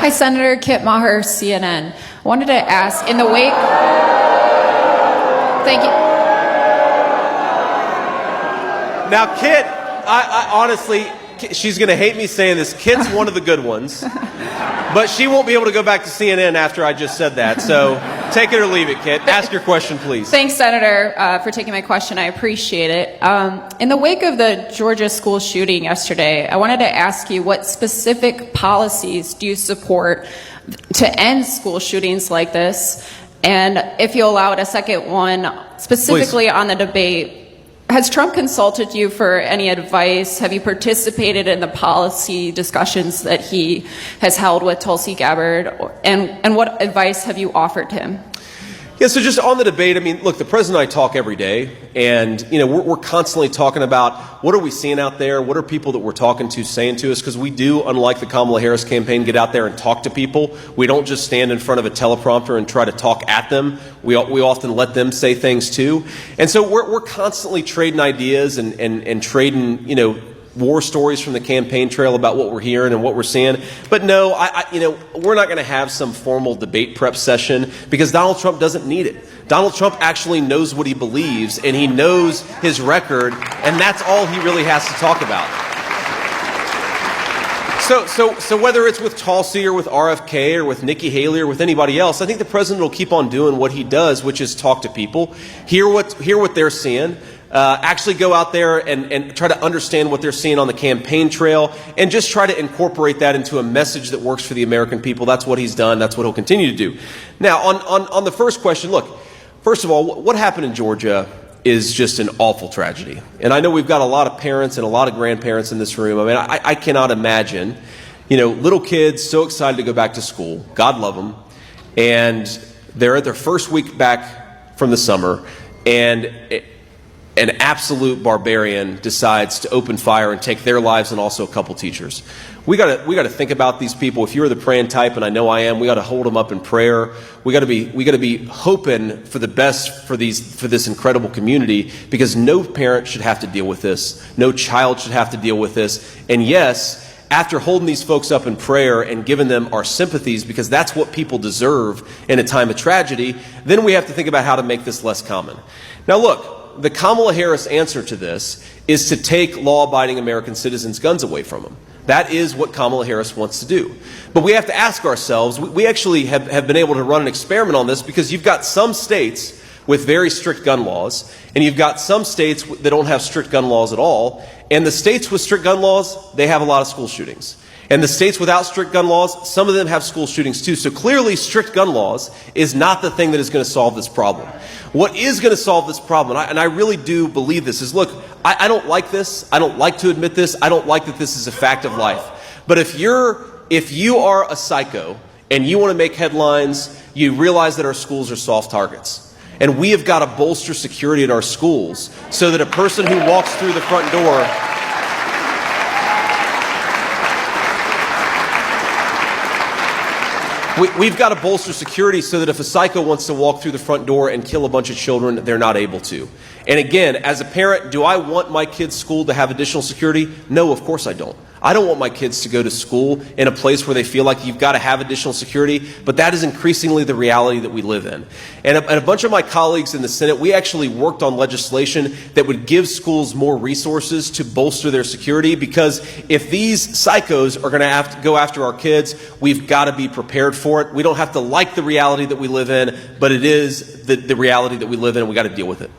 Hi, Senator Kit Maher, CNN. I wanted to ask, in the wake... Thank you. Now, Kit, I honestly, she's going to hate me saying this. Kit's one of the good ones, but she won't be able to go back to CNN after I just said that. So take it or leave it, Kit. Ask your question, please. Thanks, Senator, for taking my question. I appreciate it. In the wake of the Georgia school shooting yesterday, I wanted to ask you, what specific policies do you support to end school shootings like this? And if you'll allow it, a second one, specifically on the debate. Has Trump consulted you for any advice? Have you participated in the policy discussions that he has held with Tulsi Gabbard? And what advice have you offered him? Yeah, so just on the debate, I mean, look, the president and I talk every day, and, you know, we're constantly talking about what are we seeing out there? What are people that we're talking to saying to us? Because we do, unlike the Kamala Harris campaign, get out there and talk to people. We don't just stand in front of a teleprompter and try to talk at them. We often let them say things too. And so we're constantly trading ideas and trading, you know, war stories from the campaign trail about what we're hearing and what we're seeing. But no, you know, we're not going to have some formal debate prep session because Donald Trump doesn't need it. Donald Trump actually knows what he believes, and he knows his record, and that's all he really has to talk about. So whether it's with Tulsi or with RFK or with Nikki Haley or with anybody else, I think the president will keep on doing what he does, which is talk to people, hear what they're seeing, actually go out there and try to understand what they're seeing on the campaign trail and just try to incorporate that into a message that works for the American people. That's what he's done. That's what he'll continue to do. Now, on the first question, look, first of all, what happened in Georgia is just an awful tragedy. And I know we've got a lot of parents and a lot of grandparents in this room. I mean, I cannot imagine, you know, little kids so excited to go back to school. God love them. And they're at their first week back from the summer, and an absolute barbarian decides to open fire and take their lives and also a couple teachers. We got to think about these people. If you're the praying type, and I know I am, we got to hold them up in prayer. We got to be hoping for the best for this incredible community, because no parent should have to deal with this. No child should have to deal with this. And yes, after holding these folks up in prayer and giving them our sympathies, because that's what people deserve in a time of tragedy, then we have to think about how to make this less common. Now look, the Kamala Harris answer to this is to take law-abiding American citizens' guns away from them. That is what Kamala Harris wants to do. But we have to ask ourselves, we actually have been able to run an experiment on this, because you've got some states with very strict gun laws, and you've got some states that don't have strict gun laws at all. And the states with strict gun laws, they have a lot of school shootings. And the states without strict gun laws, some of them have school shootings too. So clearly strict gun laws is not the thing that is going to solve this problem. What is going to solve this problem, and I really do believe this, is, look, I don't like this. I don't like to admit this. I don't like that this is a fact of life. But if you are a psycho and you want to make headlines, you realize that our schools are soft targets. And we have got to bolster security at our schools so that a person who walks through the front door... We've got to bolster security so that if a psycho wants to walk through the front door and kill a bunch of children, they're not able to. And again, as a parent, do I want my kids' school to have additional security? No, of course I don't. I don't want my kids to go to school in a place where they feel like you've got to have additional security, but that is increasingly the reality that we live in. And a bunch of my colleagues in the Senate, we actually worked on legislation that would give schools more resources to bolster their security, because if these psychos are going to have to go after our kids, we've got to be prepared for it. We don't have to like the reality that we live in, but it is the reality that we live in, and we got to deal with it.